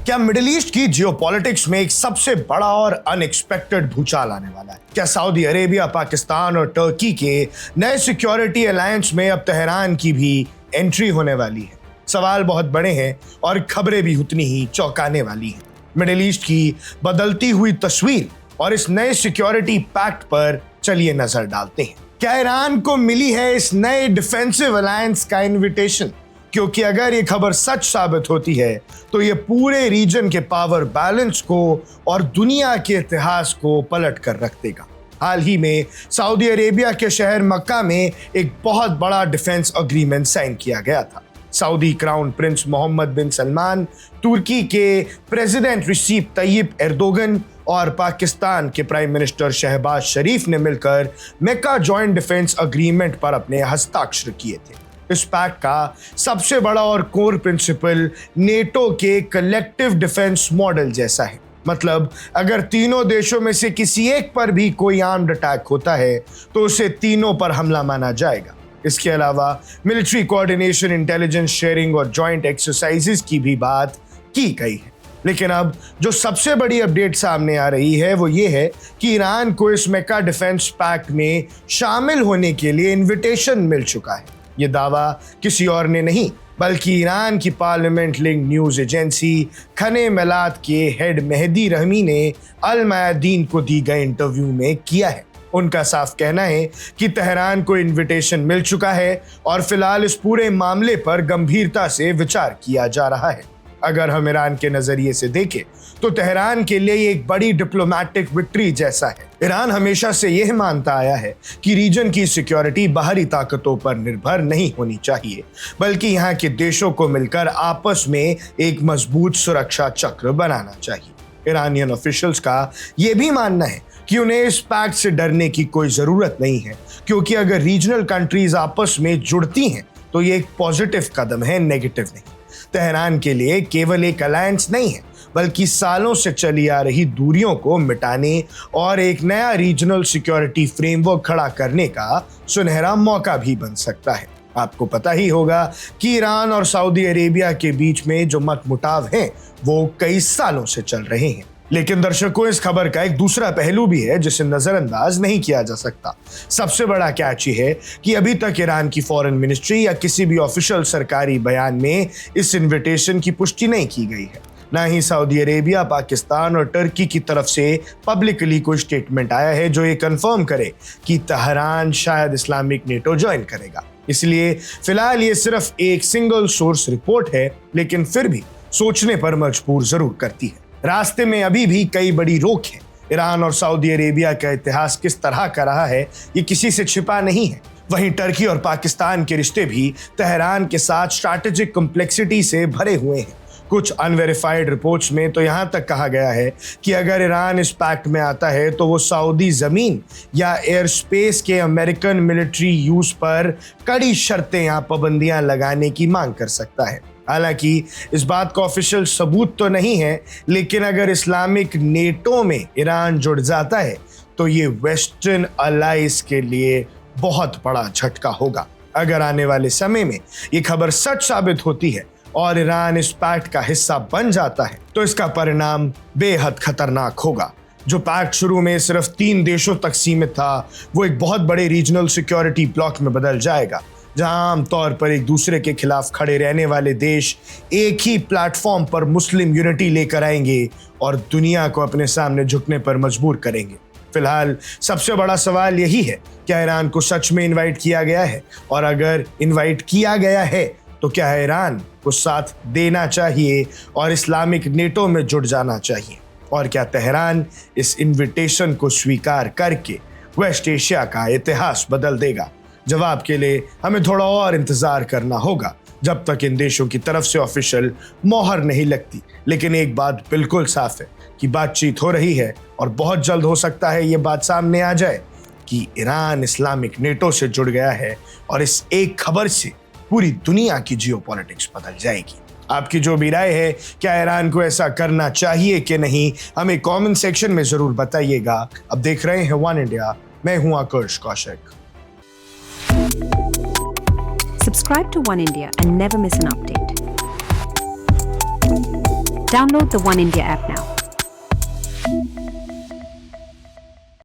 क्या middle east की geopolitics में एक सबसे बड़ा और अनएक्सपेक्टेड भूचाल आने वाला है? क्या सऊदी अरेबिया, पाकिस्तान और टर्की के नए सिक्योरिटी अलायंस में अब तेहरान की भी एंट्री होने वाली है? सवाल बहुत बड़े हैं और खबरें भी उतनी ही चौंकाने वाली हैं। मिडिल ईस्ट की बदलती हुई तस्वीर और इस नए सिक्योरिटी पैक्ट पर चलिए नजर डालते हैं। क्या ईरान को मिली है इस नए डिफेंसिव अलायंस का इनविटेशन? क्योंकि अगर ये खबर सच साबित होती है तो ये पूरे रीजन के पावर बैलेंस को और दुनिया के इतिहास को पलट कर रख देगा। हाल ही में सऊदी अरेबिया के शहर मक्का में एक बहुत बड़ा डिफेंस अग्रीमेंट साइन किया गया था। सऊदी क्राउन प्रिंस मोहम्मद बिन सलमान, तुर्की के प्रेसिडेंट रिसीप तैयब एर्दोगन और पाकिस्तान के प्राइम मिनिस्टर शहबाज शरीफ ने मिलकर मक्का जॉइंट डिफेंस अग्रीमेंट पर अपने हस्ताक्षर किए थे। इस पैक्ट का सबसे बड़ा और कोर प्रिंसिपल नेटो के कलेक्टिव डिफेंस मॉडल जैसा है। मतलब अगर तीनों देशों में से किसी एक पर भी कोई आर्म्ड अटैक होता है तो उसे तीनों पर हमला माना जाएगा। इसके अलावा मिलिट्री कोऑर्डिनेशन, इंटेलिजेंस शेयरिंग और जॉइंट एक्सरसाइजेस की भी बात की गई है। लेकिन अब जो सबसे बड़ी अपडेट सामने आ रही है वो ये है कि ईरान को इस मक्का डिफेंस पैक्ट में शामिल होने के लिए इनविटेशन मिल चुका है। ये दावा किसी और ने नहीं बल्कि ईरान की पार्लियामेंट लिंक न्यूज एजेंसी खने मिलात के हेड मेहदी रहमी ने अल मयादीन को दी गई इंटरव्यू में किया है। उनका साफ कहना है कि तेहरान को इनविटेशन मिल चुका है और फिलहाल इस पूरे मामले पर गंभीरता से विचार किया जा रहा है। अगर हम ईरान के नजरिए से देखें तो तेहरान के लिए एक बड़ी डिप्लोमैटिक विक्ट्री जैसा है। ईरान हमेशा से यह मानता आया है कि रीजन की सिक्योरिटी बाहरी ताकतों पर निर्भर नहीं होनी चाहिए बल्कि यहाँ के देशों को मिलकर आपस में एक मजबूत सुरक्षा चक्र बनाना चाहिए। ईरानियन ऑफिशियल्स का यह भी मानना है कि उन्हें इस पैक्ट से डरने की कोई जरूरत नहीं है, क्योंकि अगर रीजनल कंट्रीज आपस में जुड़ती हैं तो ये एक पॉजिटिव कदम है, नेगेटिव नहीं। तेहरान के लिए केवल एक अलायंस नहीं है बल्कि सालों से चली आ रही दूरियों को मिटाने और एक नया रीजनल सिक्योरिटी फ्रेमवर्क खड़ा करने का सुनहरा मौका भी बन सकता है। आपको पता ही होगा कि ईरान और सऊदी अरेबिया के बीच में जो मतमुटाव हैं वो कई सालों से चल रहे हैं। लेकिन दर्शकों, इस खबर का एक दूसरा पहलू भी है जिसे नजरअंदाज नहीं किया जा सकता। सबसे बड़ा कैच ये है कि अभी तक ईरान की फॉरेन मिनिस्ट्री या किसी भी ऑफिशियल सरकारी बयान में इस इनविटेशन की पुष्टि नहीं की गई है। ना ही सऊदी अरेबिया, पाकिस्तान और टर्की की तरफ से पब्लिकली कोई स्टेटमेंट आया है जो ये कंफर्म करे कि तेहरान शायद इस्लामिक नेटो ज्वाइन करेगा। इसलिए फिलहाल ये सिर्फ एक सिंगल सोर्स रिपोर्ट है, लेकिन फिर भी सोचने पर मजबूर जरूर करती है। रास्ते में अभी भी कई बड़ी रोक है। ईरान और सऊदी अरेबिया का इतिहास किस तरह का रहा है ये किसी से छिपा नहीं है। वहीं टर्की और पाकिस्तान के रिश्ते भी तेहरान के साथ स्ट्रैटेजिक कॉम्प्लेक्सिटी से भरे हुए हैं। कुछ अनवेरिफाइड रिपोर्ट्स में तो यहाँ तक कहा गया है कि अगर ईरान इस पैक्ट में आता है तो वो सऊदी जमीन या एयर स्पेस के अमेरिकन मिलिट्री यूज पर कड़ी शर्तें या पाबंदियां लगाने की मांग कर सकता है। हालांकि इस बात का ऑफिशियल सबूत तो नहीं है, लेकिन अगर इस्लामिक नेटो में ईरान जुड़ जाता है तो ये वेस्टर्न अलाइज के लिए बहुत बड़ा झटका होगा। अगर आने वाले समय में ये खबर सच साबित होती है और ईरान इस पैक्ट का हिस्सा बन जाता है तो इसका परिणाम बेहद खतरनाक होगा। जो पैक्ट शुरू में सिर्फ 3 देशों तक सीमित था वो एक बहुत बड़े रीजनल सिक्योरिटी ब्लॉक में बदल जाएगा, जहां आमतौर पर एक दूसरे के खिलाफ खड़े रहने वाले देश एक ही प्लेटफॉर्म पर मुस्लिम यूनिटी लेकर आएंगे और दुनिया को अपने सामने झुकने पर मजबूर करेंगे। फिलहाल सबसे बड़ा सवाल यही है, क्या ईरान को सच में इनवाइट किया गया है? और अगर इनवाइट किया गया है तो क्या ईरान को साथ देना चाहिए और इस्लामिक नेटो में जुड़ जाना चाहिए? और क्या तेहरान इस इनविटेशन को स्वीकार करके वेस्ट एशिया का इतिहास बदल देगा? जवाब के लिए हमें थोड़ा और इंतजार करना होगा, जब तक इन देशों की तरफ से ऑफिशियल मोहर नहीं लगती। लेकिन एक बात बिल्कुल साफ है कि बातचीत हो रही है और बहुत जल्द हो सकता है ये बात सामने आ जाए कि ईरान इस्लामिक नेटो से जुड़ गया है और इस एक खबर से पूरी दुनिया की जियोपॉलिटिक्स बदल जाएगी। आपकी जो भी राय है, क्या ईरान को ऐसा करना चाहिए कि नहीं, हमें कमेंट सेक्शन में जरूर बताइएगा। अब देख रहे हैं वन इंडिया, मैं हूं आकर्ष Kaushik. Subscribe to One India and never miss an update. Download the One India app now.